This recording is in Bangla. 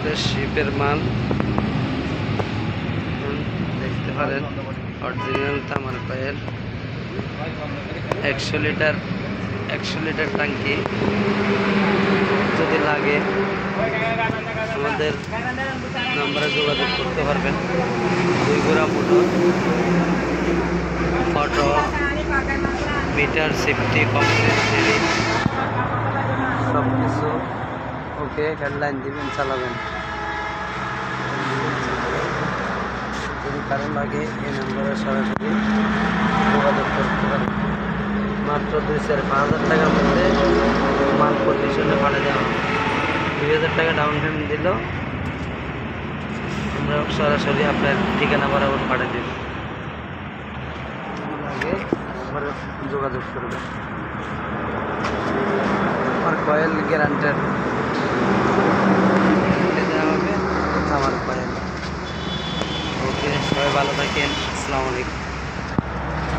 ফ্রেশ শিপের মাল দেখতে পারেন। অরিজিনাল তামার পায়ের 100 লিটার ট্যাঙ্কি। যদি লাগে আমাদের নাম্বারে যোগাযোগ করতে পারবেন। 2 গোড়া ফটো মিটার সেফটি কমপ্লিট সব কিছু ওকে। হেডলাইন দিবেন, চালাবেন। যদি কারণ লাগে এই নম্বরে সরাসরি যোগাযোগ করতে পারেন। মাত্র 2-5,000 টাকার মধ্যে মাল কন্ডিশনে পাঠিয়ে দেওয়া হবে। 2,000 টাকা ডাউন পেমেন্ট দিল, আমরা সরাসরি আপনার ঠিকানা বরাবর পাঠিয়ে দেব। আগে পরে যোগাযোগ করবেন। আর কয়েল গ্যারান্টেড দেওয়া হবে আমার কয়েল। ওকে, সবাই ভালো থাকেন। আসসালামু আলাইকুম।